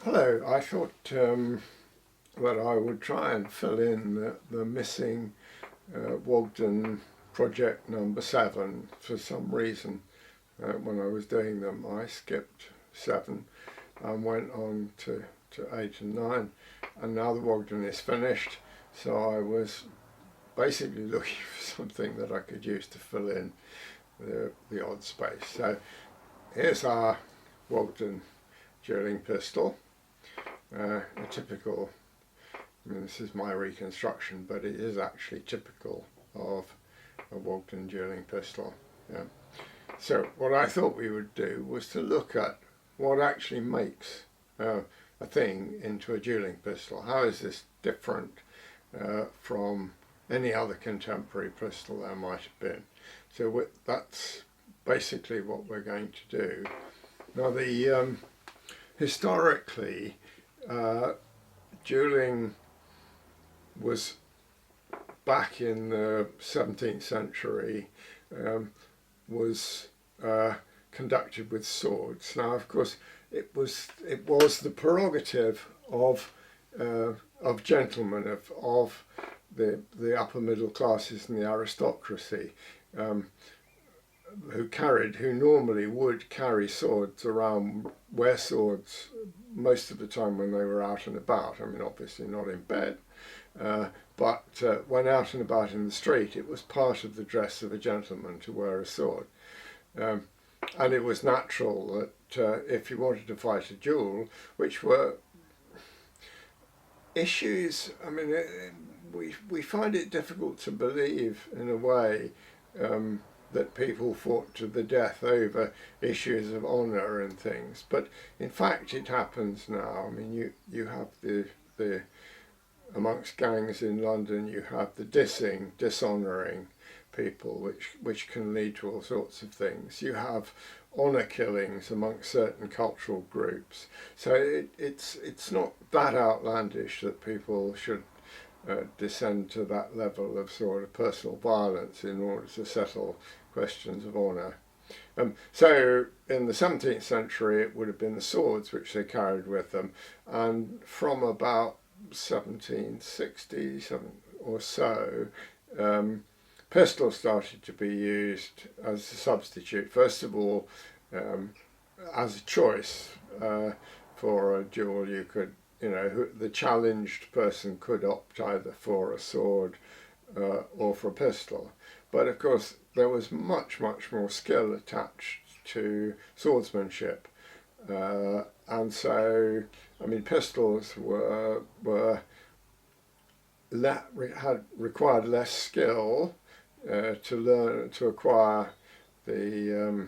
Hello, I thought that I would try and fill in the missing Wogdon project number 7 for some reason. When I was doing them, I skipped 7 and went on to 8 and 9, and now the Wogdon is finished, so I was basically looking for something that I could use to fill in the odd space. So here's our Wogdon dueling pistol. A typical, this is my reconstruction, but it is actually typical of a Wogdon dueling pistol. Yeah. So what I thought we would do was to look at what actually makes a thing into a dueling pistol. How is this different from any other contemporary pistol there might have been? So that's basically what we're going to do. Now, historically, dueling was, back in the 17th century, was conducted with swords. Now, of course, it was the prerogative of gentlemen, of the upper middle classes and the aristocracy, who normally would carry swords around, wear swords most of the time when they were out and about. I mean, obviously not in bed, but when out and about in the street, it was part of the dress of a gentleman to wear a sword. And it was natural that if you wanted to fight a duel, which were issues, I mean, we find it difficult to believe, in a way, that people fought to the death over issues of honour and things, but in fact it happens now. I mean, you have the amongst gangs in London, you have the dishonouring people, which can lead to all sorts of things. You have honour killings amongst certain cultural groups. So it's not that outlandish that people should descend to that level of sort of personal violence in order to settle questions of honour. So in the 17th century it would have been the swords which they carried with them, and from about 1760 or so, pistols started to be used as a substitute. First of all, as a choice for a duel, you could, the challenged person could opt either for a sword or for a pistol. But of course, there was much more skill attached to swordsmanship, and so, I mean, pistols had required less skill to acquire the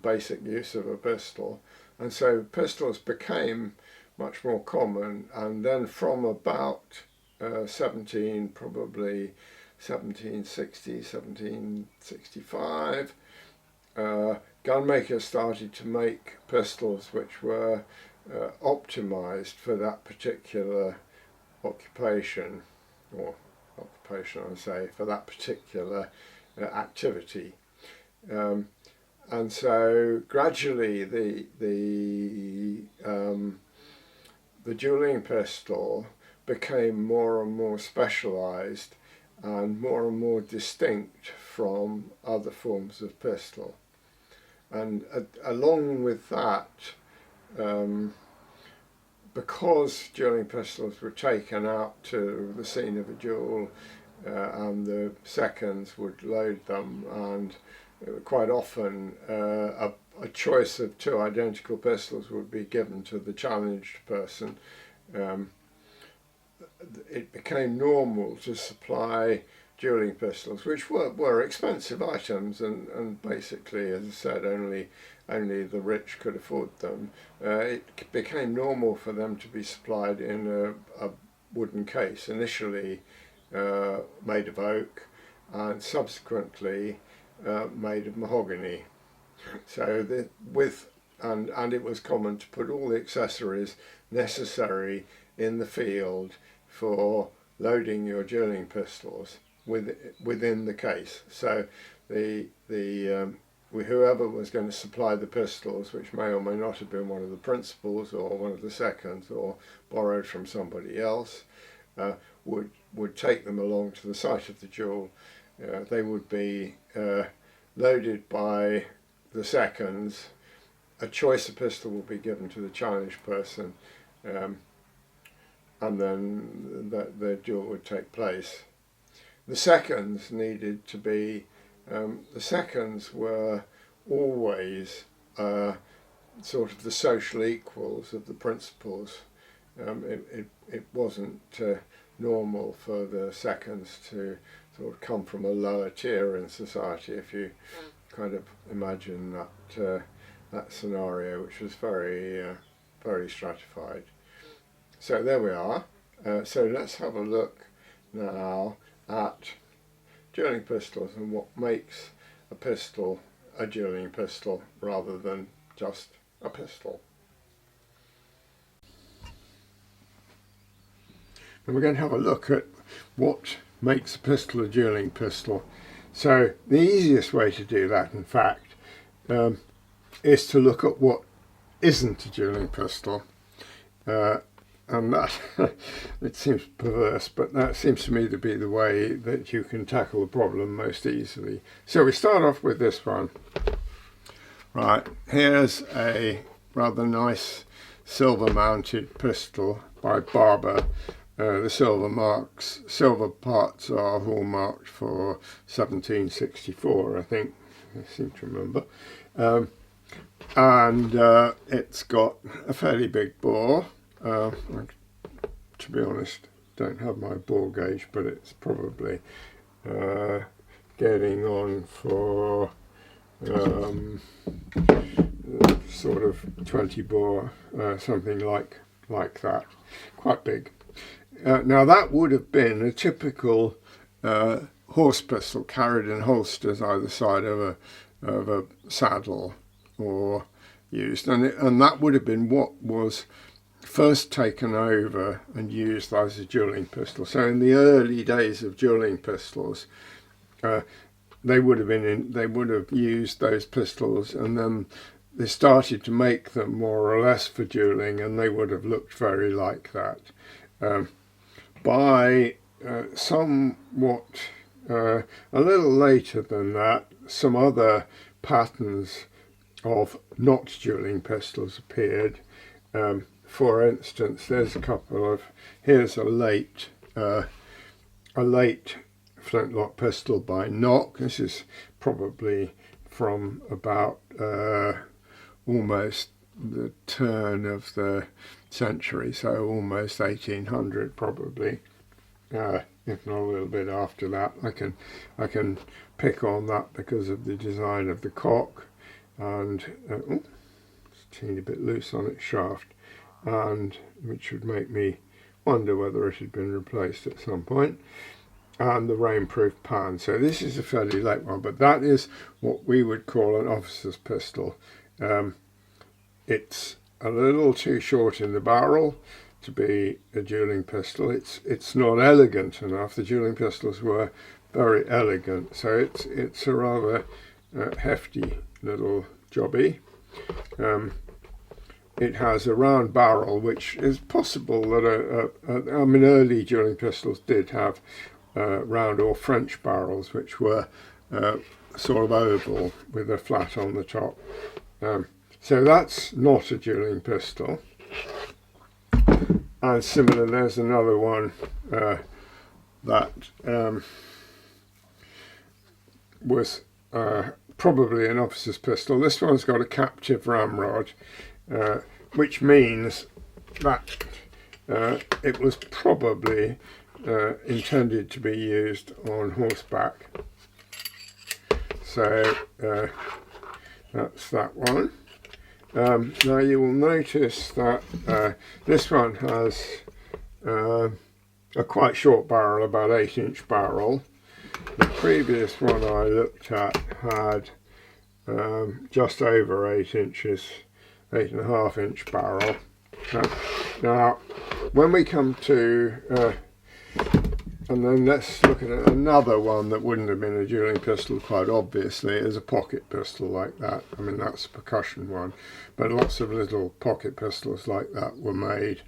basic use of a pistol, and so pistols became much more common. And then from about 1760, 1765, gunmakers started to make pistols which were optimized for that particular occupation, for that particular activity. And so gradually the dueling pistol became more and more specialized and more distinct from other forms of pistol. And along with that, because dueling pistols were taken out to the scene of a duel, and the seconds would load them, and quite often a choice of 2 identical pistols would be given to the challenged person, it became normal to supply dueling pistols, which were expensive items, and basically, as I said, only the rich could afford them. It became normal for them to be supplied in a wooden case, initially made of oak, and subsequently made of mahogany. So and it was common to put all the accessories necessary in the field for loading your dueling pistols within the case. So the whoever was going to supply the pistols, which may or may not have been one of the principals or one of the seconds or borrowed from somebody else, would take them along to the site of the duel. They would be loaded by the seconds. A choice of pistol would be given to the challenged person, and then the duel would take place. The seconds needed to be, the seconds were always sort of the social equals of the principals. It wasn't normal for the seconds to sort of come from a lower tier in society, if you kind of imagine that scenario, which was very stratified. So there we are. So let's have a look now at dueling pistols and what makes a pistol a dueling pistol rather than just a pistol. And we're going to have a look at what makes a pistol a dueling pistol. So the easiest way to do that, in fact, is to look at what isn't a dueling pistol. And that, it seems perverse, but that seems to me to be the way that you can tackle the problem most easily. So we start off with this one. Right, here's a rather nice silver mounted pistol by Barber. The silver parts are hallmarked for 1764, I think, I seem to remember. And it's got a fairly big bore. To be honest, don't have my bore gauge, but it's probably getting on for sort of 20 bore, something like that. Quite big. Now that would have been a typical horse pistol carried in holsters either side of a saddle or used, and that would have been what was first taken over and used as a dueling pistol. So in the early days of dueling pistols, they would have used those pistols, and then they started to make them more or less for dueling, and they would have looked very like that. By somewhat a little later than that, some other patterns of not dueling pistols appeared. For instance, there's a couple of, here's a late flintlock pistol by Nock. This is probably from about almost the turn of the century, so almost 1800 probably, if not a little bit after that. I can pick on that because of the design of the cock, and it's a teeny bit loose on its shaft, and which would make me wonder whether it had been replaced at some point, and the rainproof pan. So this is a fairly late one, but that is what we would call an officer's pistol. It's a little too short in the barrel to be a dueling pistol. It's not elegant enough. The dueling pistols were very elegant, so it's a rather hefty little jobby. It has a round barrel, which is possible that I mean, early dueling pistols did have round or French barrels, which were sort of oval with a flat on the top. So that's not a dueling pistol. And similar, there's another one that was probably an officer's pistol. This one's got a captive ramrod, which means that it was probably intended to be used on horseback. So that's that one. Now you will notice that this one has a quite short barrel, about 8-inch barrel. The previous one I looked at had just over 8 inches, 8.5-inch barrel. Now when we come to And then let's look at another one that wouldn't have been a dueling pistol quite obviously, is a pocket pistol like that. I mean, that's a percussion one, but lots of little pocket pistols like that were made,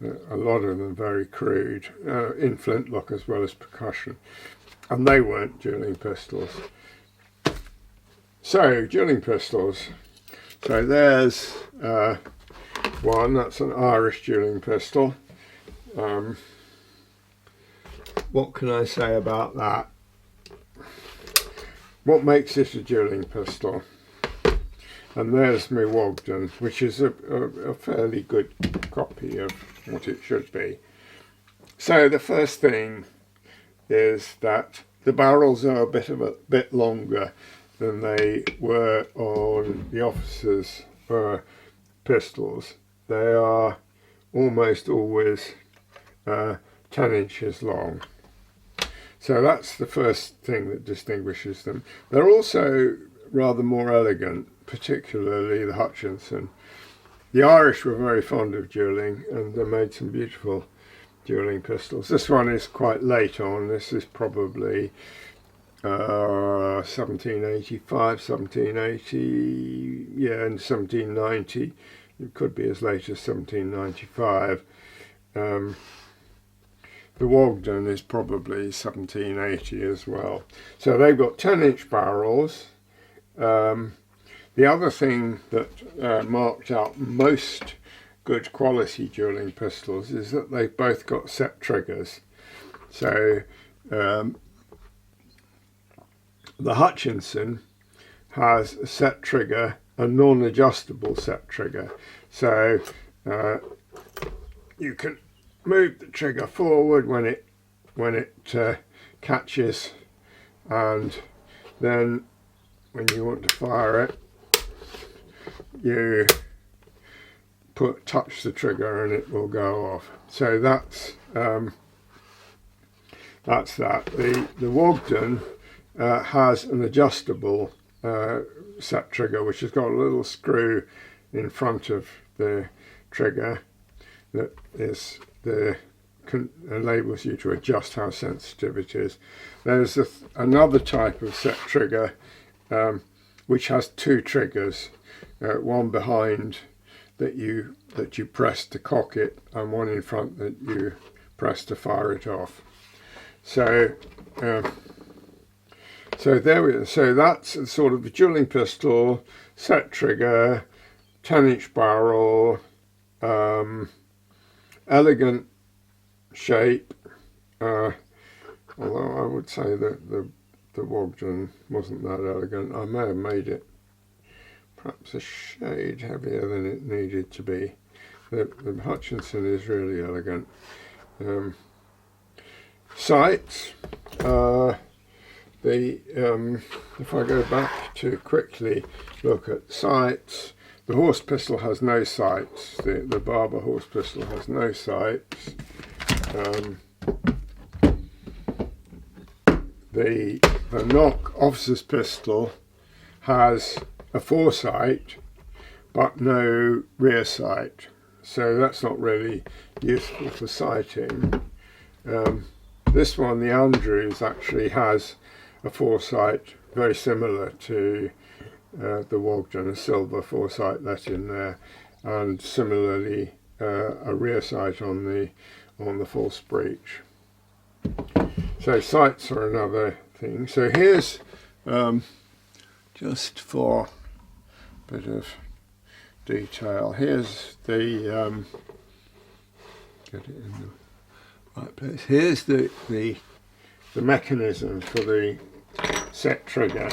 a lot of them very crude, in flintlock as well as percussion, and they weren't dueling pistols. So, dueling pistols. So there's one, that's an Irish dueling pistol. What can I say about that? What makes it a dueling pistol? And there's my Wogdon, which is a fairly good copy of what it should be. So the first thing is that the barrels are a bit longer than they were on the officers' pistols. They are almost always 10 inches long. So that's the first thing that distinguishes them. They're also rather more elegant, particularly the Hutchinson. The Irish were very fond of duelling, and they made some beautiful duelling pistols. This one is quite late on. This is probably 1785, 1780, yeah, and 1790. It could be as late as 1795. The Wogdon is probably 1780 as well. So they've got 10-inch barrels. The other thing that marked out most good quality dueling pistols is that they've both got set triggers. So the Hutchinson has a set trigger, a non-adjustable set trigger. So you can move the trigger forward when it catches, and then when you want to fire it, you touch the trigger and it will go off. So that's that. The Wogdon has an adjustable set trigger, which has got a little screw in front of the trigger that is enables you to adjust how sensitive it is. There's another type of set trigger which has two triggers, one behind that you press to cock it, and one in front that you press to fire it off. So there we go. So that's sort of a dueling pistol, set trigger, 10-inch barrel, elegant shape, although I would say that the Wogdon wasn't that elegant. I may have made it perhaps a shade heavier than it needed to be. The Hutchinson is really elegant. Sights, if I go back to quickly look at sights, the horse pistol has no sights. The Barber horse pistol has no sights. The Nock officer's pistol has a foresight but no rear sight, so that's not really useful for sighting. This one, the Andrews, actually has a foresight very similar to the Wogdon, a silver foresight let in there, and similarly a rear sight on the false breech. So sights are another thing. So here's just for a bit of detail. Here's the get it in the right place. Here's the mechanism for the set trigger,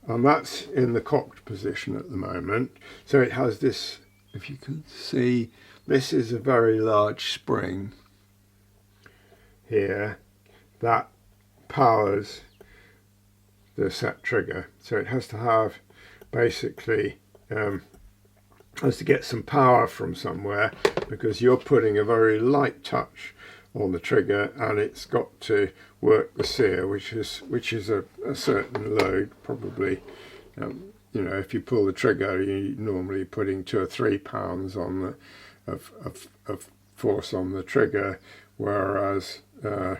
and that's in the cocked position at the moment. So it has this, if you can see, this is a very large spring here that powers the set trigger. So it has to have basically has to get some power from somewhere, because you're putting a very light touch on the trigger, and it's got to work the sear, which is a certain load, probably. You know, if you pull the trigger, you're normally putting 2 or 3 pounds on of force on the trigger, whereas the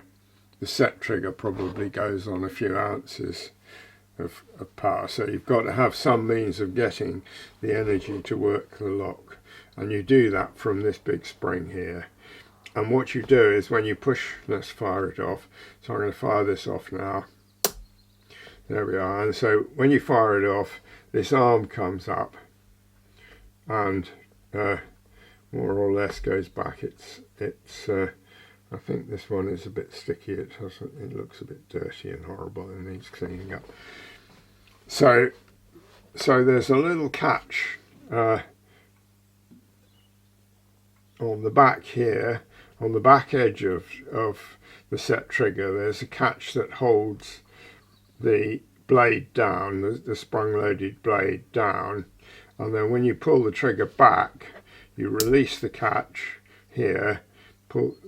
set trigger probably goes on a few ounces of power. So you've got to have some means of getting the energy to work the lock, and you do that from this big spring here. And what you do is when you push, let's fire it off. So I'm going to fire this off now. There we are. And so when you fire it off, this arm comes up and more or less goes back. I think this one is a bit sticky. It looks a bit dirty and horrible and needs cleaning up. So there's a little catch on the back here, on the back edge of the set trigger. There's a catch that holds the blade down, the sprung-loaded blade down, and then when you pull the trigger back, you release the catch here.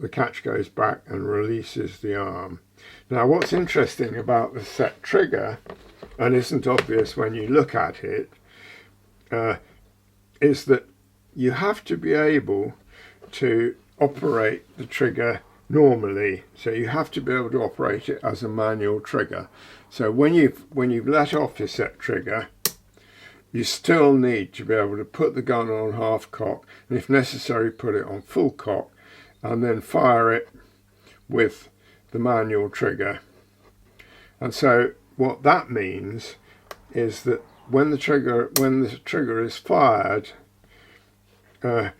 The catch goes back and releases the arm. Now, what's interesting about the set trigger, and isn't obvious when you look at it, is that you have to be able to operate the trigger normally. So you have to be able to operate it as a manual trigger. So when you've let off your set trigger, you still need to be able to put the gun on half cock, and if necessary put it on full cock, and then fire it with the manual trigger. And so what that means is that when the trigger is fired, the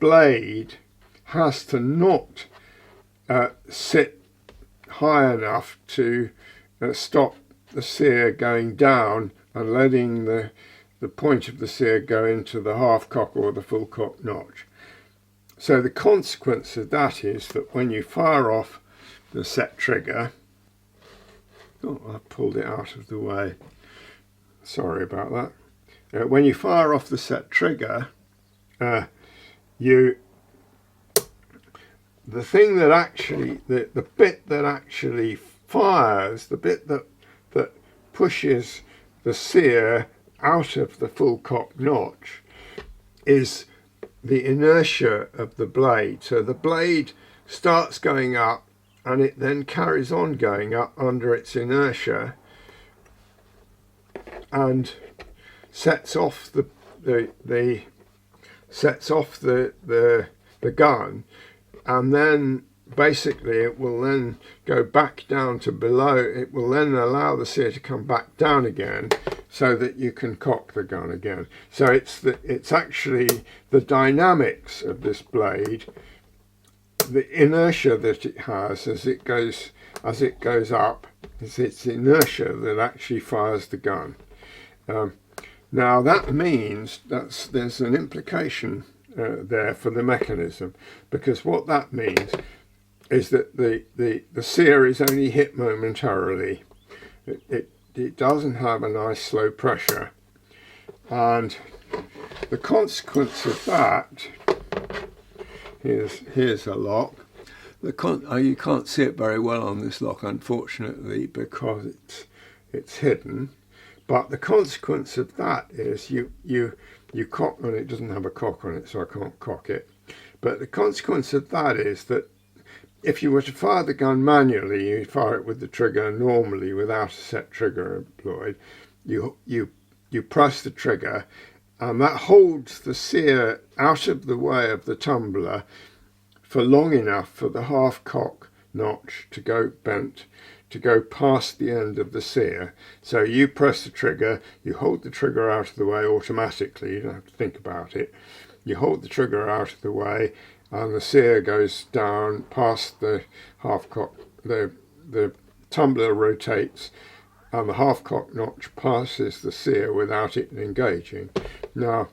blade has to not sit high enough to stop the sear going down and letting the point of the sear go into the half cock or the full cock notch. So the consequence of that is that when you fire off the set trigger, oh, I pulled it out of the way, sorry about that. When you fire off the set trigger, the thing that actually, the bit that actually fires, the bit that pushes the sear out of the full cock notch, is the inertia of the blade. So the blade starts going up and it then carries on going up under its inertia and sets off the gun, and then basically it will then go back down to below. It will then allow the sear to come back down again so that you can cock the gun again. So it's actually the dynamics of this blade, the inertia that it has as it goes up, it's its inertia that actually fires the gun. Now that means there's an implication there for the mechanism, because what that means is that the sear is only hit momentarily. It doesn't have a nice slow pressure, and the consequence of that, here's a lock. You can't see it very well on this lock, unfortunately, because it's hidden. But the consequence of that is you cock, and it doesn't have a cock on it, so I can't cock it. But the consequence of that is that if you were to fire the gun manually, you fire it with the trigger normally without a set trigger employed. You press the trigger, and that holds the sear out of the way of the tumbler for long enough for the half cock notch to go bent, to go past the end of the sear. So you press the trigger, you hold the trigger out of the way automatically, you don't have to think about it. You hold the trigger out of the way, and the sear goes down past the half cock. The tumbler rotates, and the half cock notch passes the sear without it engaging. Now,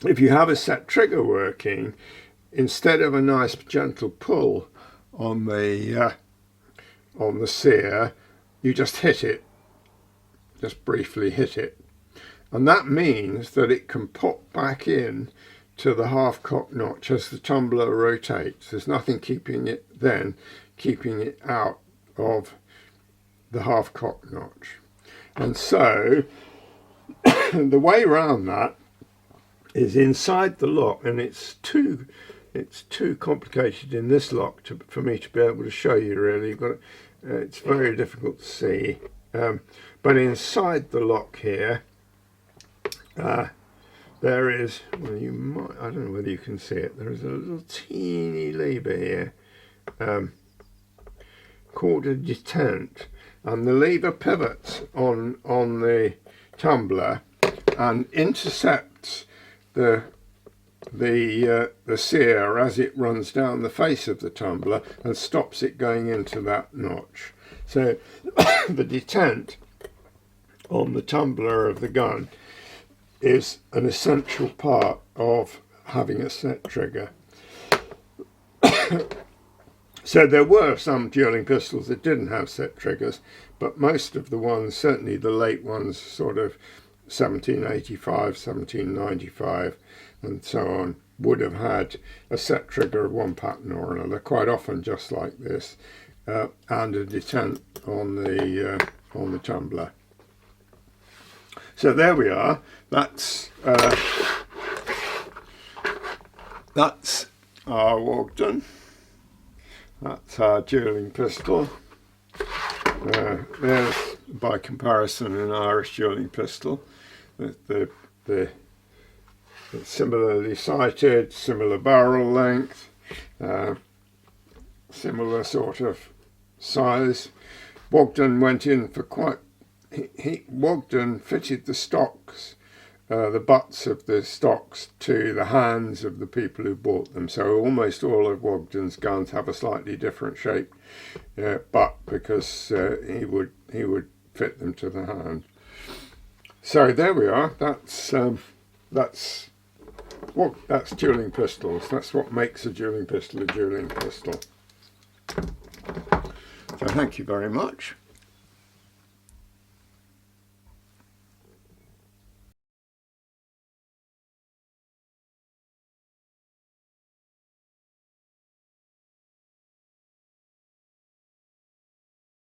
if you have a set trigger working, instead of a nice gentle pull on the sear, you just hit it, just briefly hit it, and that means that it can pop back in to the half cock notch as the tumbler rotates. There's nothing keeping it out of the half cock notch. And so the way around that is inside the lock, and it's two it's too complicated in this lock for me to be able to show you really. It's very difficult to see. But inside the lock here, there is, well, I don't know whether you can see it, there is a little teeny lever here called a detent, and the lever pivots on the tumbler and intercepts the sear as it runs down the face of the tumbler and stops it going into that notch. So the detent on the tumbler of the gun is an essential part of having a set trigger. So there were some dueling pistols that didn't have set triggers, but most of the ones, certainly the late ones, sort of 1785, 1795 and so on, would have had a set trigger of one pattern or another, quite often just like this, and a detent on the tumbler. So there we are. That's our Wogdon. That's our dueling pistol. There's, by comparison, an Irish dueling pistol. The similarly sighted, similar barrel length, similar sort of size. Wogdon went in for quite. Wogdon fitted the stocks, the butts of the stocks, to the hands of the people who bought them. So almost all of Wogdon's guns have a slightly different shape butt, because he would fit them to the hand. So there we are. That's dueling pistols. That's what makes a dueling pistol a dueling pistol. So thank you very much.